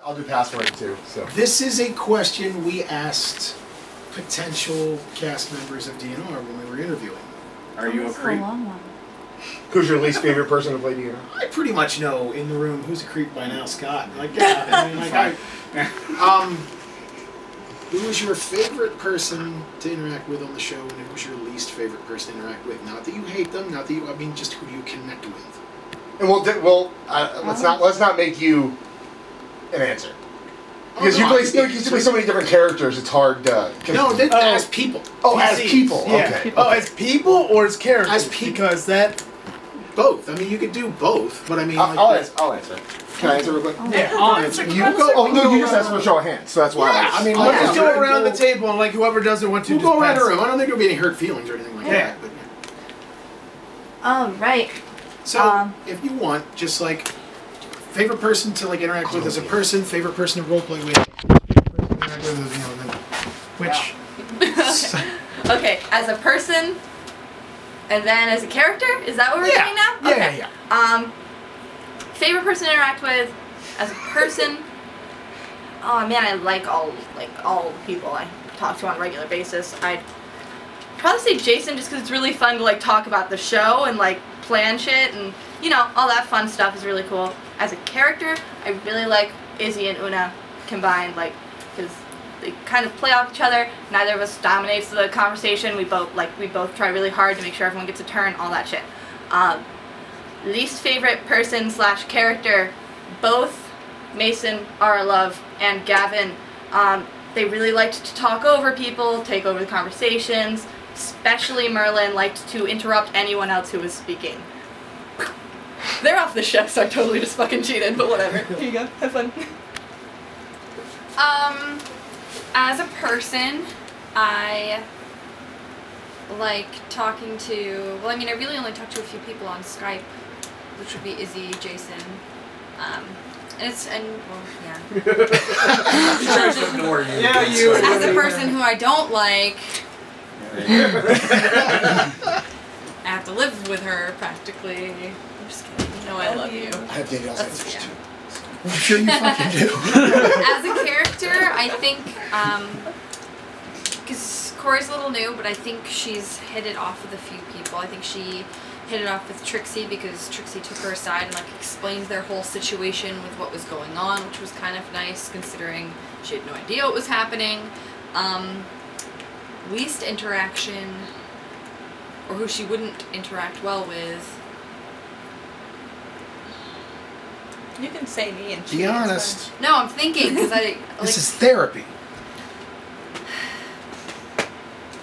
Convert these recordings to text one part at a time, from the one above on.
I'll do password too. So this is a question we asked potential cast members of DNR when we were interviewing. Are you a creep? who's your least favorite person to play DNR? I pretty much know in the room who's a creep by now, Scott. Like, yeah, I mean, like, who was your favorite person to interact with on the show, and who was your least favorite person to interact with? Not that you hate them, not that you, I mean, just who do you connect with? And let's not make you an answer. Because you play so many different characters, it's hard to... No, as people. Oh, as people. Yeah. Okay. Oh, as people or as characters? As people. Because that... Both. I mean, you could do both, but I mean... I'll answer. Can I answer real quick? Yeah. I'll answer. You go... Oh, no, you just asked for a show of hands, so that's why I mean, let's just go around the table and, like, whoever doesn't want to we'll just go around the pass. room. I don't think there'll be any hurt feelings or anything like that. But, Right. so, if you want, just, like, favorite person to, like, interact with as a person, favorite person to roleplay with, favorite person to interact with, you know, which... Okay, as a person, and then as a character? Is that what we're doing now? Okay. Yeah. Favorite person to interact with as a person. Oh man, I like all the people I talk to on a regular basis. I'd probably say Jason, just because it's really fun to like talk about the show and like plan shit and you know all that fun stuff is really cool. As a character, I really like Izzy and Una combined, like because they kind of play off each other. Neither of us dominates the conversation. We both try really hard to make sure everyone gets a turn, all that shit. Least favorite person / character, both Mason, Love, and Gavin. They really liked to talk over people, take over the conversations. Especially Merlin liked to interrupt anyone else who was speaking. They're off the show, so I totally just fucking cheated, but whatever. Here you go, have fun. As a person, I like talking to, well, I mean, I really only talk to a few people on Skype, which would be Izzy, Jason, well, yeah. She tries to ignore you. Yeah, you. As a person who I don't like, I have to live with her practically. I'm just kidding. You know I love you. I have Danielle's answers Yeah. too. I'm sure you fucking do. As a character, I think, because Corey's a little new, but I think she's hit it off with a few people. I think she hit it off with Trixie because Trixie took her aside and like explained their whole situation with what was going on, which was kind of nice considering she had no idea what was happening. Least interaction, or who she wouldn't interact well with. You can say me and Be honest. No, I'm thinking because This is therapy.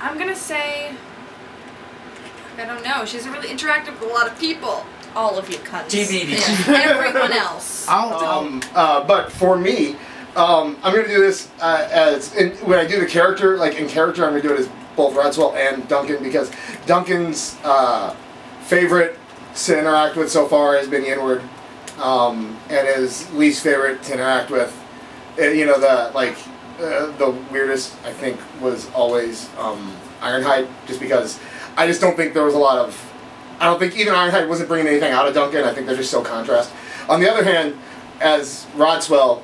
I'm gonna say, I don't know. She doesn't really interact with a lot of people. all of you cunts. Yeah, everyone else. But for me, I'm gonna do this when I do the character, like in character, I'm gonna do it as both Radswell and Duncan because Duncan's favorite to interact with so far has been Inward, and his least favorite to interact with, the weirdest I think was always Ironhide, just because I just don't think there was a lot of. I don't think even Ironhide wasn't bringing anything out of Duncan. I think they're just so contrast. On the other hand, as Rodswell,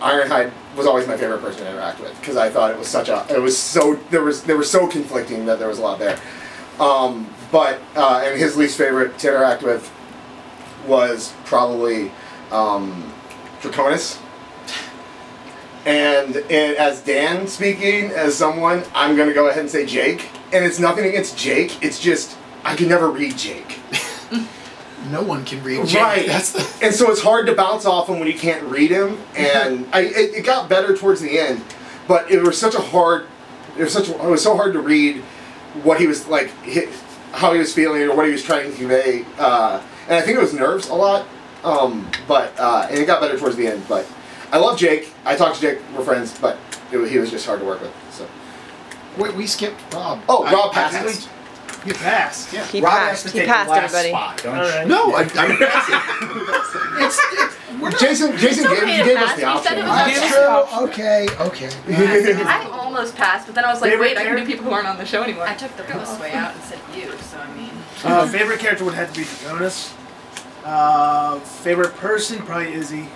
Ironhide was always my favorite person to interact with because I thought it was they were so conflicting that there was a lot there. And his least favorite to interact with was probably Draconis. And as Dan speaking, as someone, I'm going to go ahead and say Jake. And it's nothing against Jake, it's just, I can never read Jake. No one can read Jake. Right. And so it's hard to bounce off him when you can't read him. And it got better towards the end, but it was so hard to read what he was like, how he was feeling or what he was trying to convey. And I think it was nerves a lot. And it got better towards the end. But I love Jake. I talked to Jake. We're friends, but he was just hard to work with. So. Wait, we skipped Rob. Oh, Rob passed. You passed. Yeah. He Rob passed. has to He take passed, the last everybody. spot, don't All right. you? No, I'm passing. Jason gave us the option. That's true. Okay. I almost passed, but then I was like, Favorite wait, I can do character? people who aren't on the show anymore. I took the ghost way out and said you, so I mean. Favorite character would have to be Draconis. Favorite person, probably Izzy.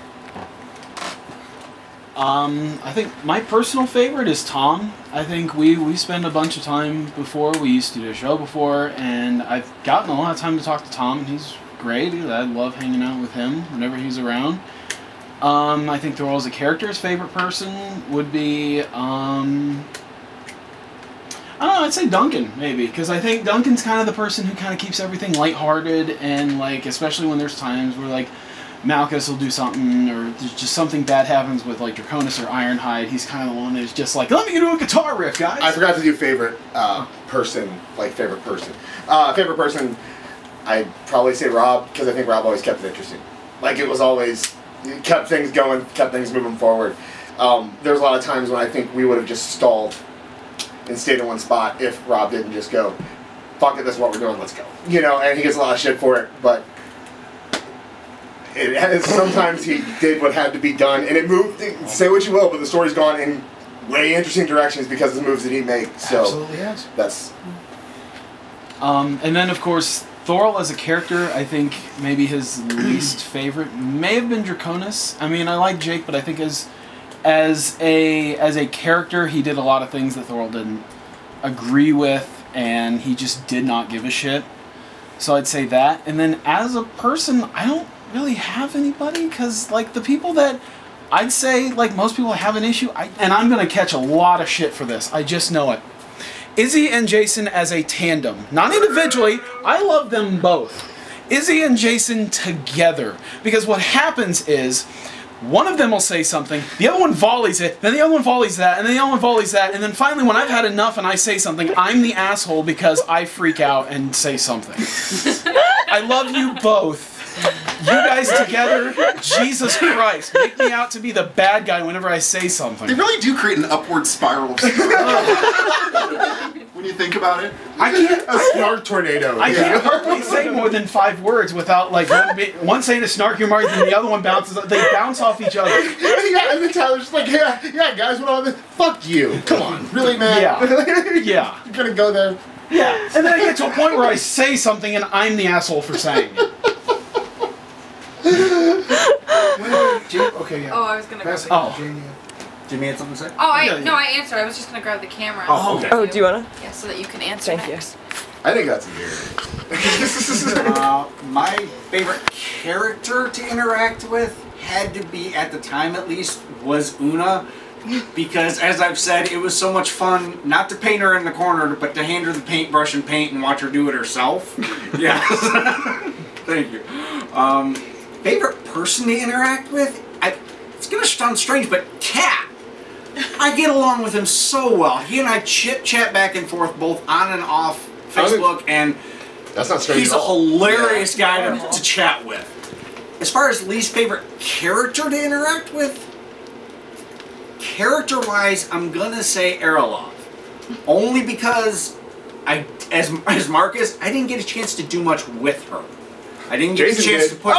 I think my personal favorite is Tom. I think we spend a bunch of time before. We used to do a show before, and I've gotten a lot of time to talk to Tom. He's great. I love hanging out with him whenever he's around. I think Thorl as a character's favorite person would be, I don't know, I'd say Duncan, maybe, because I think Duncan's kind of the person who kind of keeps everything lighthearted, and, like, especially when there's times where, like, Malchus will do something, or there's just something bad happens with, like, Draconis or Ironhide, he's kind of the one that's just like, let me do a guitar riff, guys! I forgot to do favorite person, like, favorite person. Favorite person, I'd probably say Rob, because I think Rob always kept it interesting. Like, it was always, it kept things going, kept things moving forward. There's a lot of times when I think we would have just stalled and stayed in one spot if Rob didn't just go, fuck it, this is what we're doing, let's go. You know, and he gets a lot of shit for it, but sometimes he did what had to be done, and it moved, say what you will, but the story's gone in way interesting directions because of the moves that he makes. So Absolutely has. that's... And then, of course, Thorl as a character, I think maybe his least favorite may have been Draconis. I mean, I like Jake, but I think as a character, he did a lot of things that Thorl didn't agree with, and he just did not give a shit. So I'd say that. And then as a person, I don't really have anybody, because, like, the people that I'd say, like, most people have an issue, and I'm going to catch a lot of shit for this, I just know it. Izzy and Jason as a tandem. Not individually, I love them both. Izzy and Jason together. Because what happens is, one of them will say something, the other one volleys it, then the other one volleys that, and then the other one volleys that, and then finally when I've had enough and I say something, I'm the asshole because I freak out and say something. I love you both. You guys together, Jesus Christ, make me out to be the bad guy whenever I say something. They really do create an upward spiral of when you think about it. I can't... A snark tornado. I can't hardly say more than 5 words without, like, one saying a snark humor, and the other one bounces. They bounce off each other. Yeah, and then Tyler's just like, yeah, guys, what all this? Fuck you. Come on. Really, man? Yeah. Yeah. You're gonna go there? Yeah. And then I get to a point where I say something and I'm the asshole for saying it. Okay, yeah. Oh, I was gonna grab Pass the it camera. to Jamie. Jimmy had something to say? Oh, Yeah, yeah. I answered. I was just gonna grab the camera. Oh, okay. Oh, do you wanna? Yeah, so that you can answer Thank you. next. I think that's weird. My favorite character to interact with had to be, at the time at least, was Una. Because, as I've said, it was so much fun not to paint her in the corner, but to hand her the paintbrush and paint and watch her do it herself. Yes. Thank you. Favorite person to interact with? It's going to sound strange, but Cat. I get along with him so well. He and I chit-chat back and forth both on and off Facebook, and That's not strange he's at a all. hilarious guy to chat with. As far as least favorite character to interact with, character-wise, I'm gonna say Erlov. Only because as Marcus, I didn't get a chance to do much with her. I didn't get Jason a chance did. to put her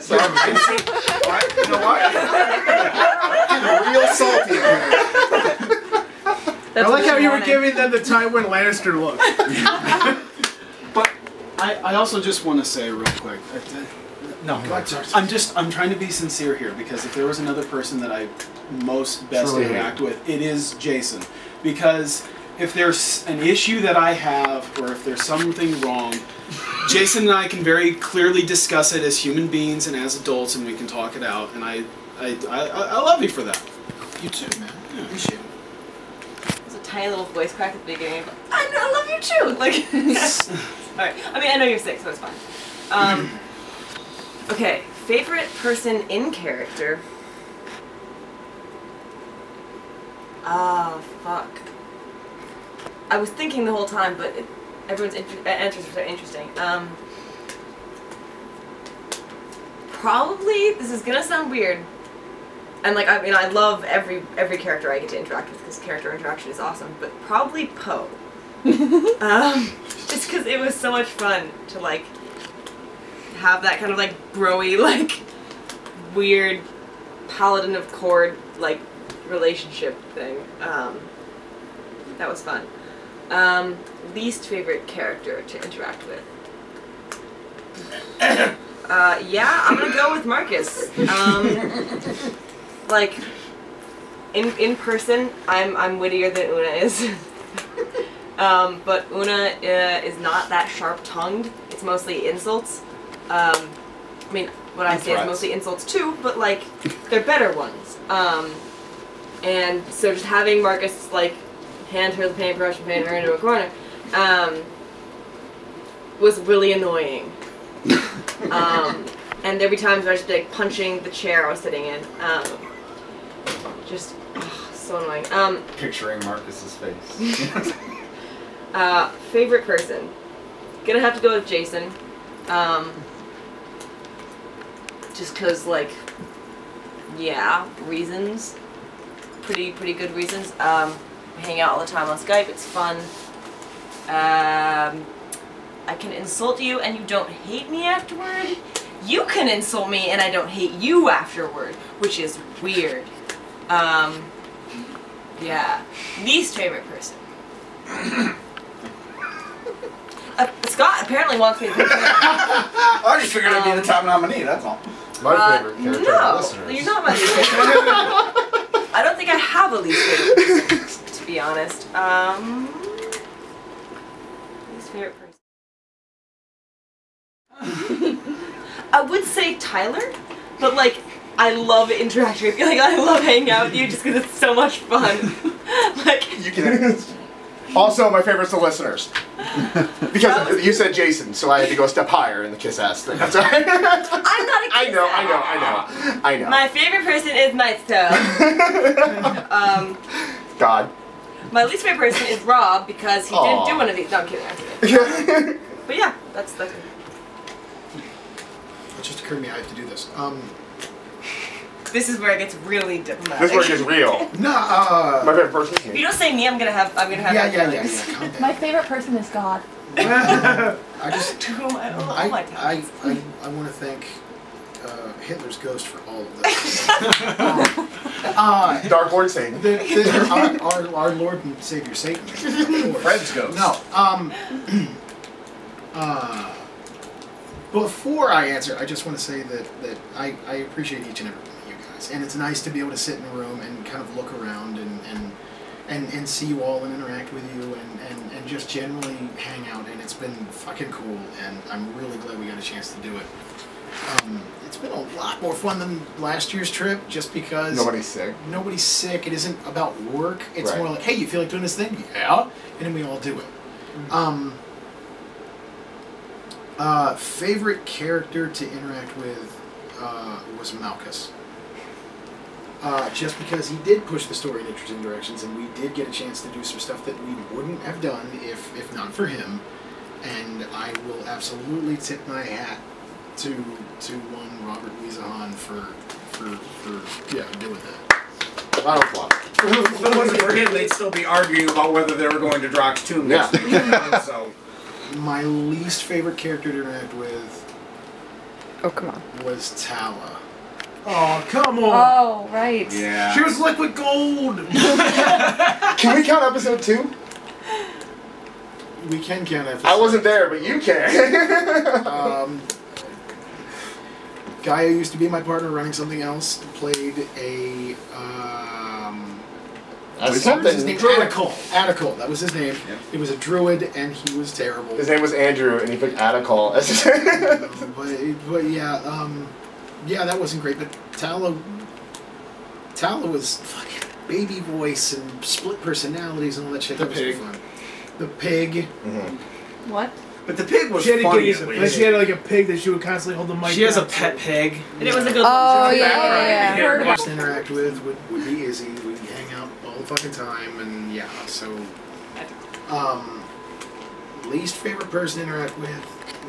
Sorry, What? You know what? getting real salty. I like how you were giving them the Tywin Lannister look. But I also just want to say real quick. No, I'm trying to be sincere here, because if there was another person that I most best Truly interact with, it is Jason. Because if there's an issue that I have, or if there's something wrong, Jason and I can very clearly discuss it as human beings and as adults, and we can talk it out. And I love you for that. You too, man. Yeah. Appreciate it. There's a tiny little voice crack at the beginning. But I love you too. Like, alright. I mean, I know you're sick, so it's fine. Okay, favorite person in character. Ah, fuck. I was thinking the whole time, but everyone's answers are so interesting. Probably, this is gonna sound weird. And like, I mean, I love every character I get to interact with, because character interaction is awesome, but probably Poe. Just because it was so much fun to like have that kind of like bro-y, like weird paladin of Kord like relationship thing. That was fun. Least favorite character to interact with. Yeah, I'm gonna go with Marcus. Like, in person, I'm wittier than Una is. But Una is not that sharp-tongued. It's mostly insults. I mean, what I say is mostly insults too, but like, they're better ones. And so just having Marcus like hand her the paintbrush and paint her into a corner was really annoying. And there'd be times where I'd just be like punching the chair I was sitting in. Just so annoying. Picturing Marcus's face. Favorite person. Gonna have to go with Jason. Just cause like, yeah, reasons. Pretty good reasons. We hang out all the time on Skype. It's fun. I can insult you and you don't hate me afterward. You can insult me and I don't hate you afterward, which is weird. Yeah. Least favorite person. Scott apparently wants me to pick him. I just figured I'd be the top nominee, that's all. My favorite character no, of listeners. you're not my least favorite. I don't think I have a least favorite person, to be honest. Least favorite person. I would say Tyler, but like, I love interacting with you. Like, I love hanging out with you just because it's so much fun. Like, You can. Also, my favorite's the listeners. Because you said Jason, so I had to go a step higher in the kiss ass thing. I'm sorry. I'm not a I kiss know. My favorite person is myself. God. My least favorite person is Rob because he didn't do one of these. No, I'm kidding. I'm kidding. But yeah, that's It just occurred to me I have to do this. This is where it gets really diplomatic. This work is real. No, My favorite person is If you me. don't say me, I'm gonna have. Yeah. Calm down. My favorite person is God. I just, To whom I don't know all my times. I want to thank Hitler's ghost for all of this. Dark Lord Satan. Our Lord and Savior Satan. Fred's ghost. No. Before I answer, I just want to say that I appreciate each and every one of you guys, and it's nice to be able to sit in a room and kind of look around and see you all and interact with you and just generally hang out, and it's been fucking cool, and I'm really glad we got a chance to do it. It's been a lot more fun than last year's trip, just because Nobody's sick. Nobody's sick. It isn't about work. It's Right. more like, hey, you feel like doing this thing? Yeah, and then we all do it. Favorite character to interact with was Malchus. Just because he did push the story in interesting directions, and we did get a chance to do some stuff that we wouldn't have done if not for him. And I will absolutely tip my hat to one Robert Wiesahan for doing that. Round of applause. If it wasn't for him, they'd still be arguing about whether they were going to Drock's tomb next week. So. My least favorite character to interact with Oh, come on. was Tala. Oh, come on. Oh, right. Yeah. She was liquid gold. Can we count episode 2? We can count episodes. I wasn't there, but you can. Guy who used to be my partner running something else played a That's what was his something. name? Atticol. That was his name. Yep. He was a druid, and he was terrible. His name was Andrew, and he picked Atticol as his But yeah, that wasn't great. But Tala was fucking baby voice and split personalities and all that shit. The That was pig. fun. The pig. What? But the pig was She had to funny get at like least. she had like a pig that she would constantly hold the mic. She has a down, pet so- pig. And it was a good Oh, one. yeah. Yeah. Best to interact with would be Izzy. We'd hang out all the fucking time, and yeah. So, least favorite person to interact with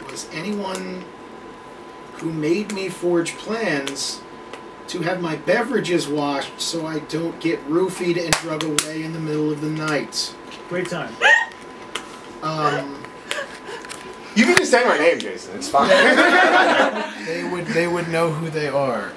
was anyone who made me forge plans to have my beverages washed so I don't get roofied and drug away in the middle of the night. Great time. You can just say my name, Jason. It's fine. They would know who they are.